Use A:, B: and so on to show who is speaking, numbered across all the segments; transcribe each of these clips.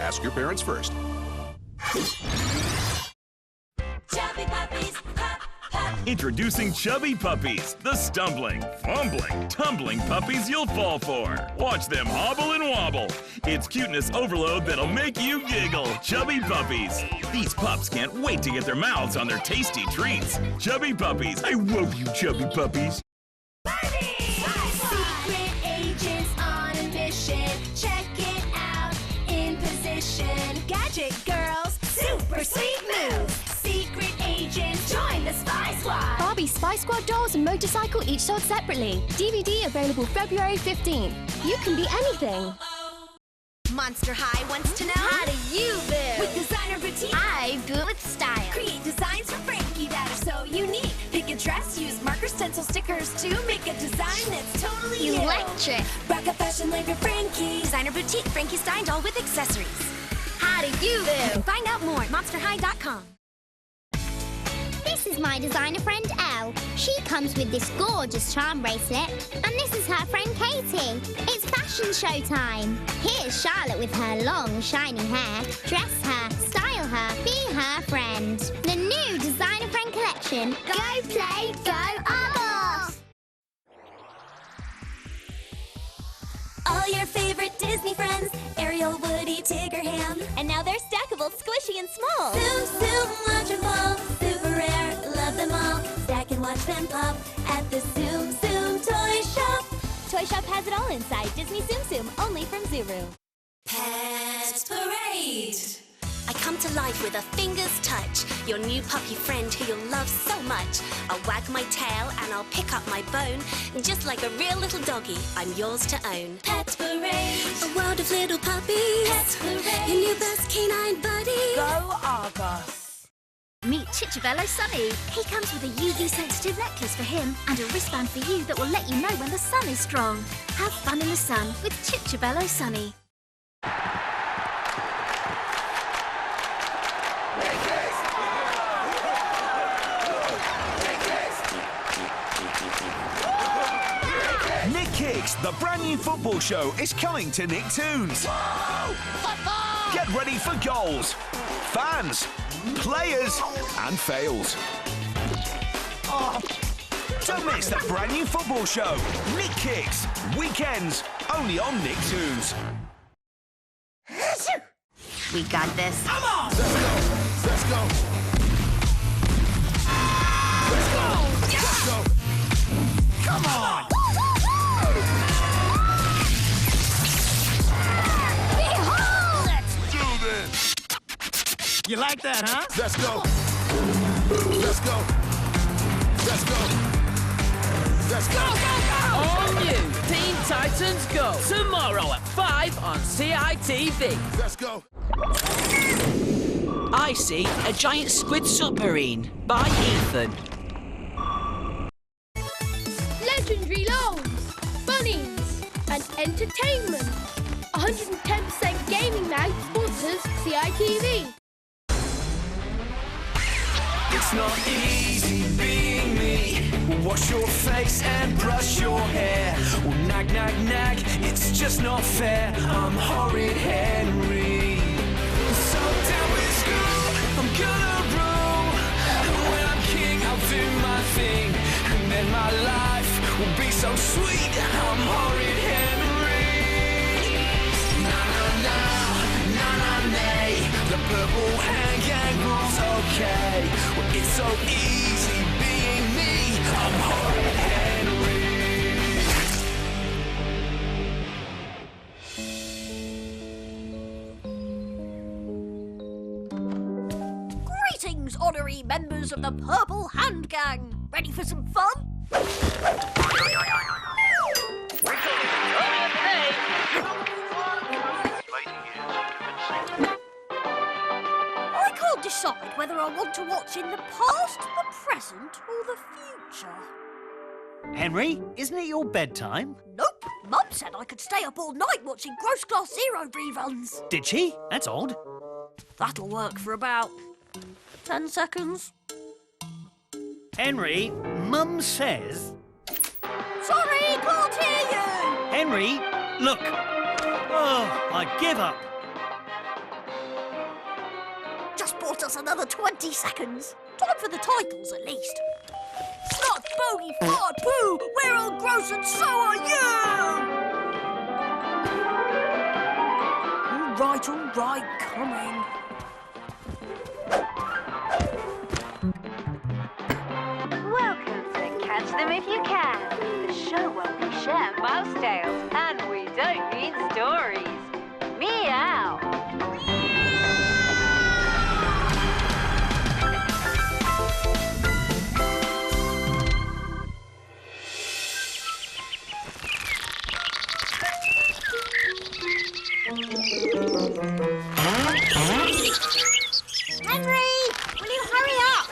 A: Ask your parents first.
B: Chubby Puppies, hop, hop.
C: Introducing Chubby Puppies, the stumbling, fumbling, tumbling puppies you'll fall for. Watch them hobble and wobble. It's cuteness overload that'll make you giggle. Chubby Puppies. These pups can't wait to get their mouths on their tasty treats. Chubby Puppies. I love you, Chubby Puppies.
B: Secret agents on a mission. Check it out in position. Gadget girls, super sweet moves. Secret agents, join the Spy Squad.
D: Barbie Spy Squad dolls and motorcycle each sold separately. DVD available February 15th. You can be anything.
B: Monster High wants to know, how do you live? With designer boutique,
D: I good with style.
B: create designs for Frankie that are so unique. Pick a dress, use marker, stencil, stickers to make a design that's totally you.
D: Electric.
B: Rock a fashion line for Frankie. Designer boutique, Frankenstein doll with accessories. How do you live? Find out more at monsterhigh.com.
E: This is my designer friend Elle. She comes with this gorgeous charm bracelet, and this is her friend Katie. It's fashion show time. Here's Charlotte with her long, shiny hair. Dress her, style her, be her friend. The new designer friend collection. Go play, go Arbos!
B: All your favorite Disney friends, Ariel, Woody, Tigger, Ham. And now they're stackable, squishy, and small. Zoom, zoom, wonderful, super rare, love them all. Stack and watch them pop at the Zoom, Zoom Toy Shop. Toy Shop has it all inside Disney Zoom Zoom, only from Zuru. Pet Parade. I come to life with a finger's touch. Your new puppy friend who you'll love so much. I'll wag my tail and I'll pick up my bone. Just like a real little doggy, I'm yours to own. Pet Parade. A world of little puppies. Pet Parade. Your new best canine buddy.
F: Go Arbos.
G: Meet Chichabello Sunny. He comes with a UV-sensitive necklace for him and a wristband for you that will let you know when the sun is strong. Have fun in the sun with Chichabello Sunny.
H: Nick Kicks, the brand new football show, is coming to Nicktoons. Get ready for goals, fans, players, and fails. Don't miss the brand new football show, Nick Kicks, weekends, only on Nicktoons.
G: We got this.
H: Come on! Let's go! Let's go! Let's go! Let's go! Come on! Let's do this!
I: You like that, huh?
H: Let's go! Let's go! Let's go! Let's go!
F: All new Teen Titans Go. Tomorrow at 5 on CITV.
H: Let's go!
F: I See a Giant Squid Submarine by Ethan.
J: Legendary loans, bunnies, and entertainment. 110% Gaming Mag sponsors CITV.
H: It's not easy being me. Wash your face and brush your hair. Well, nag, nag, nag, it's just not fair. I'm Horrid Henry. So down with school, I'm gonna rule. And when I'm king, I'll do my thing. And then my life will be so sweet. I'm Horrid Henry. Na na na, na na nay. The purple hand gang rules okay. Well, it's so easy being me. I'm Horrid Henry.
G: Greetings, honorary members of the Purple Hand Gang. Ready for some fun? I can't decide whether I want to watch in the past, the present, or the future.
I: Henry, isn't it your bedtime?
G: Nope. Mum said I could stay up all night watching Gross Class Zero reruns.
I: Did she? That's odd.
G: That'll work for about 10 seconds.
I: Henry, Mum says...
G: Sorry, can't hear you.
I: Henry, look. Oh, I give up.
A: bought us another 20 seconds. Time for the titles, at least. Snot, bogey, fart, poo! We're all gross and so are you! All right, coming.
K: Welcome to Catch Them If You Can, the show where we share mouse tales and we don't mean stories. Meow!
A: Henry, will you hurry up?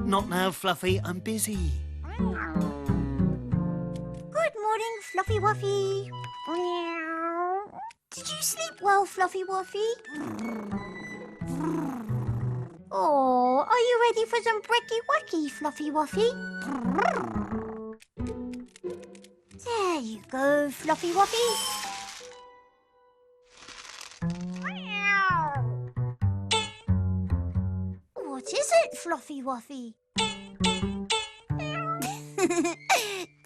I: Not now, Fluffy. I'm busy.
A: Good morning, Fluffy Wuffy. Did you sleep well, Fluffy Wuffy? Oh, are you ready for some brekkie wacky, Fluffy Wuffy? There you go, Fluffy Wuffy. What is it, Fluffy Wuffy?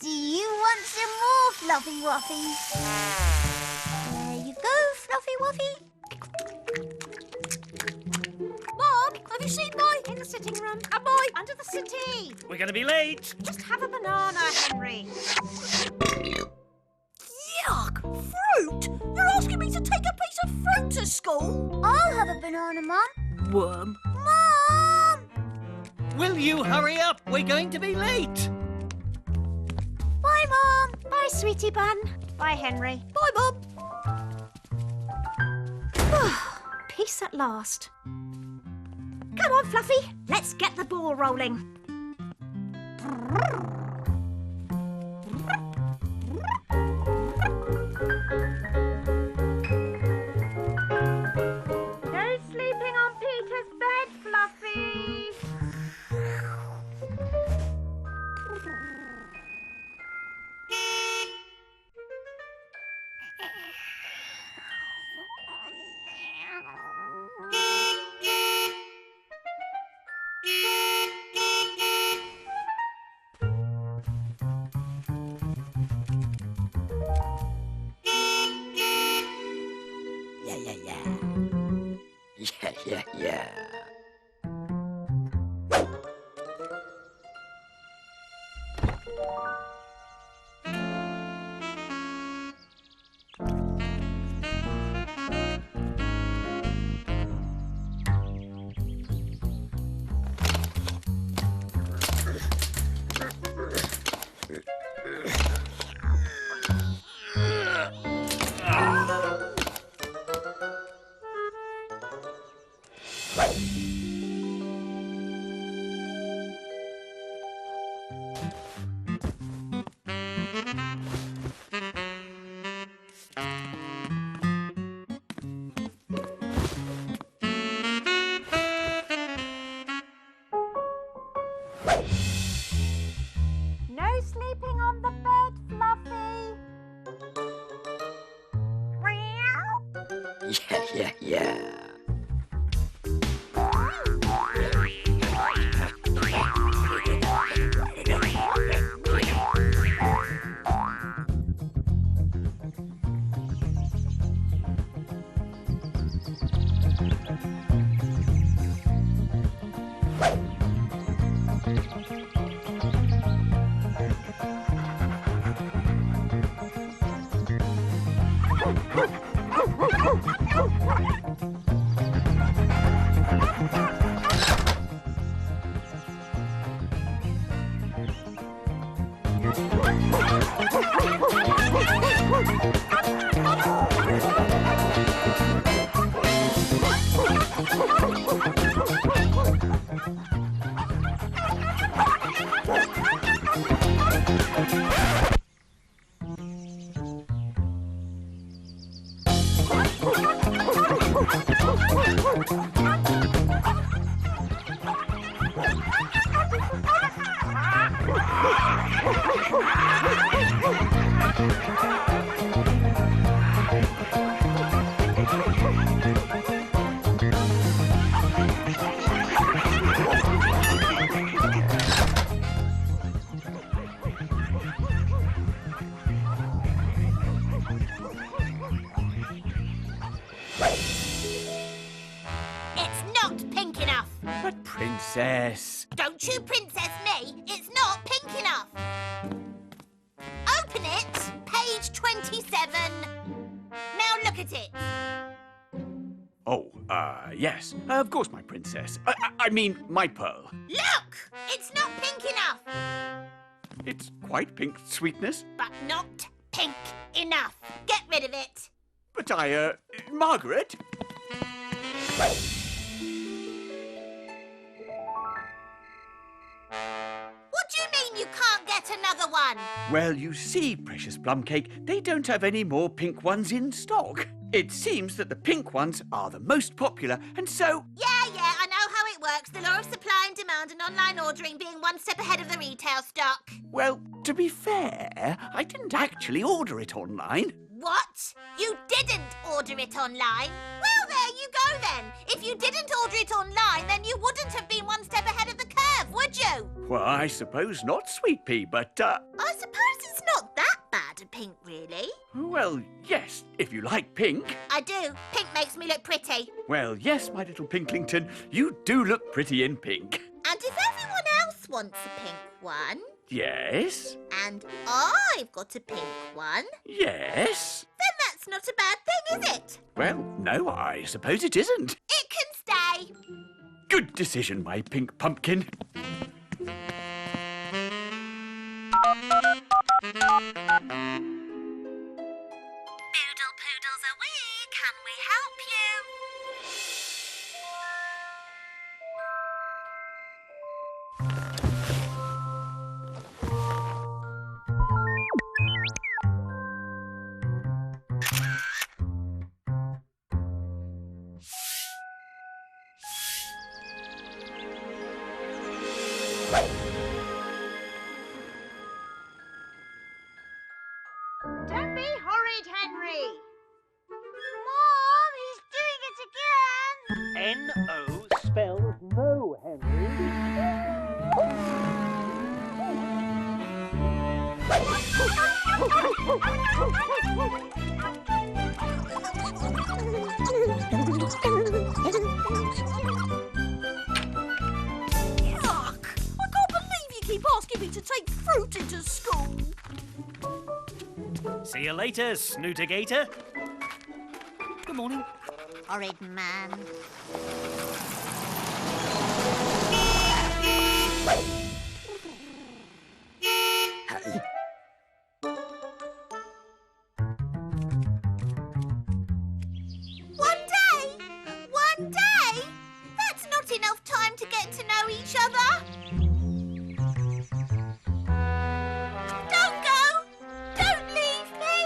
A: Do you want some more, Fluffy Wuffy? There you go, Fluffy Wuffy. Mom, have you seen Boy in the sitting room? A boy under the settee.
I: We're going to be late.
A: Just have a banana, Henry. Yuck! Fruit? You're asking me to take a piece of fruit to school? I'll have a banana, Mum.
I: Worm.
A: Mom!
I: Will you hurry up? We're going to be late.
A: Bye, Mom. Bye, sweetie bun. Bye, Henry. Bye, Mum. Peace at last. Come on, Fluffy. Let's get the ball rolling.
K: No sleeping on Peter's bed, Fluffy.
H: Yeah.
K: No sleeping on the bed, Fluffy.
H: Yeah.
A: It's not pink enough.
L: But, Princess...
A: Don't you princess me. It's not pink enough. Open it. Page 27. Now look at it.
L: Oh, yes. Of course, my princess. I mean, my pearl.
A: Look! It's not pink enough.
L: It's quite pink, sweetness.
A: But not pink enough. Get rid of it.
L: But Margaret?
A: What do you mean you can't get another one?
L: Well, you see, precious plumcake, they don't have any more pink ones in stock. It seems that the pink ones are the most popular, and so...
A: Yeah, I know how it works. The law of supply and demand and online ordering being one step ahead of the retail stock.
L: Well, to be fair, I didn't actually order it online.
A: What? You didn't order it online? Well, there you go then. If you didn't order it online, then you wouldn't have been one step ahead of the curve, would you?
L: Well, I suppose not, Sweet Pea, but,
A: I suppose it's not that bad a pink, really.
L: Well, yes, if you like pink.
A: I do. Pink makes me look pretty.
L: Well, yes, my little Pinklington, you do look pretty in pink.
A: And if everyone else wants a pink one...
L: Yes?
A: And I've got a pink one...
L: Yes?
A: Then that's not a bad thing, is it?
L: Well, no, I suppose it isn't.
A: It can stay.
L: Good decision, my pink pumpkin.
A: Poodle poodles are we. Can we help you? Don't be horrid, Henry. Mom, he's doing it again.
I: N-O spells no, Henry.
A: Yuck! I can't believe you keep asking me to take fruit into school.
I: See you later, Snootergator. Good morning.
A: Horrid man. One day? That's not enough time to get to know each other. Don't go! Don't leave me!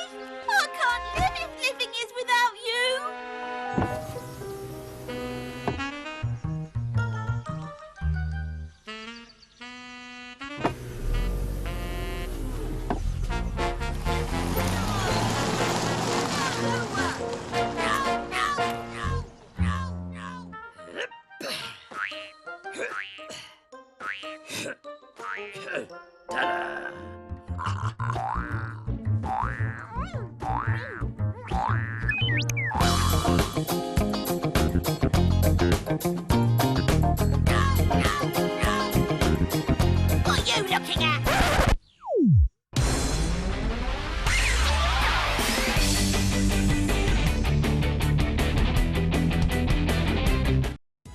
A: I can't live if living is without you! What are you looking at?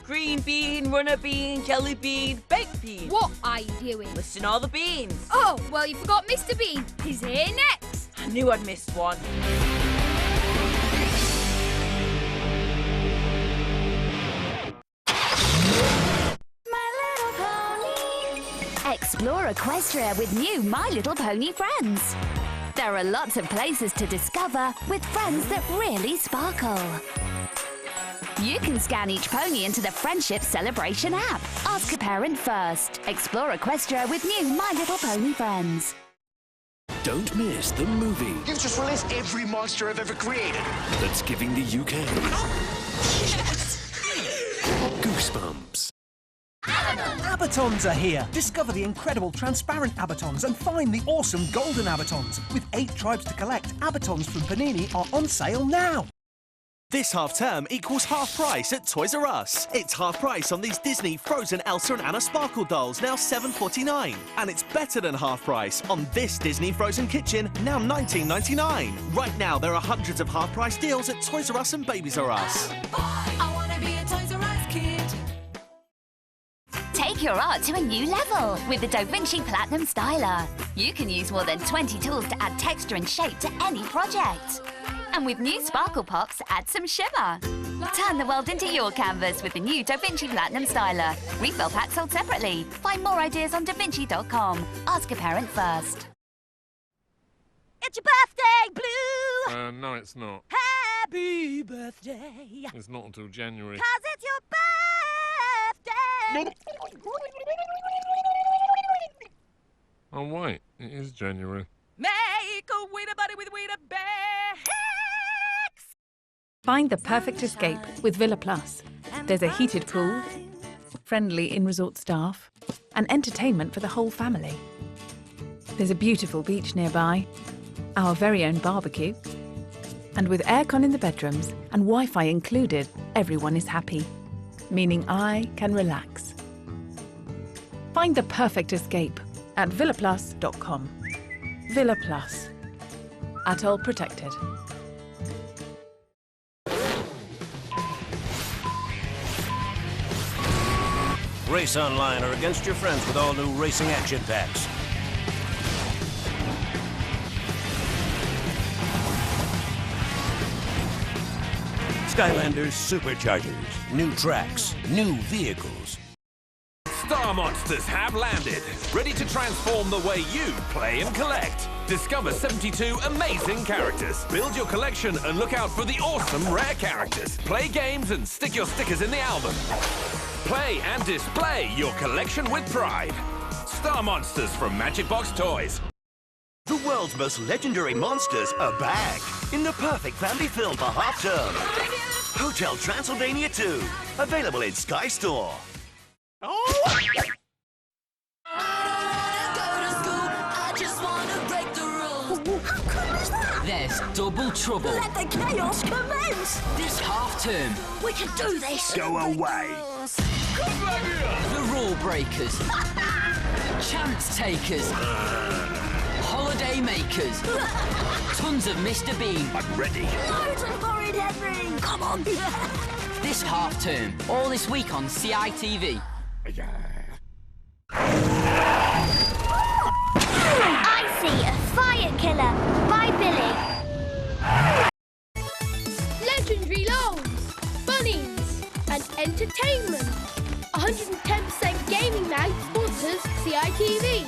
M: Green bean, runner bean, jelly bean, baked bean.
J: What are you doing?
M: Listing all the beans.
J: Oh, well, you forgot Mr. Bean. He's here next.
M: I knew I'd missed one.
N: Explore Equestria with new My Little Pony friends. There are lots of places to discover with friends that really sparkle. You can scan each pony into the Friendship Celebration app. Ask a parent first. Explore Equestria with new My Little Pony friends.
O: Don't miss the movie
P: You've just released every monster I've ever created.
O: that's giving the UK goosebumps.
Q: Abatons are here. Discover the incredible transparent Abatons and find the awesome golden Abatons. With 8 tribes to collect, Abatons from Panini are on sale now.
R: This half-term equals half price at Toys R Us. It's half price on these Disney, Frozen, Elsa and Anna Sparkle dolls, now $7.49. And it's better than half price on this Disney Frozen kitchen, now $19.99. Right now, there are hundreds of half-price deals at Toys R Us and Babies R Us.
B: I wanna be a Toys R Us kid.
N: Take your art to a new level with the Da Vinci Platinum Styler. You can use more than 20 tools to add texture and shape to any project. And with new Sparkle Pops, add some shimmer. Turn the world into your canvas with the new Da Vinci Platinum Styler. Refill packs sold separately. Find more ideas on davinci.com. Ask a parent first.
A: It's your birthday, Blue!
S: No, it's not.
A: Happy birthday!
S: It's not until January.
A: 'Cause it's your birthday!
S: Oh, wait. It is January.
A: Make a Weeder Buddy with Weeder Bear!
T: Find the perfect escape with Villa Plus. There's a heated pool, friendly in-resort staff, and entertainment for the whole family. There's a beautiful beach nearby, our very own barbecue, and with aircon in the bedrooms and Wi-Fi included, everyone is happy, meaning I can relax. Find the perfect escape at villaplus.com. Villa Plus. Atoll protected.
U: Race online or against your friends with all new racing action packs. Skylanders Superchargers. New tracks, new vehicles.
V: Star Monsters have landed, ready to transform the way you play and collect. Discover 72 amazing characters. Build your collection and look out for the awesome rare characters. Play games and stick your stickers in the album. Play and display your collection with pride. Star Monsters from Magic Box Toys.
W: The world's most legendary monsters are back in the perfect family film for half-term. Hotel Transylvania 2, available in Sky Store.
F: There's double trouble.
B: Let the chaos commence!
F: This half-term.
B: We can do this!
W: Go away.
F: The rule breakers. Chance takers. Holiday makers. Tons of Mr. Bean.
W: I'm ready.
B: Loads of Horrid Henry! Come on!
F: This half-term. All this week on CITV.
E: I see a fire killer by Billy.
J: Legendary loans, bunnies, and entertainment. 110% Gaming Mag sponsors CITV.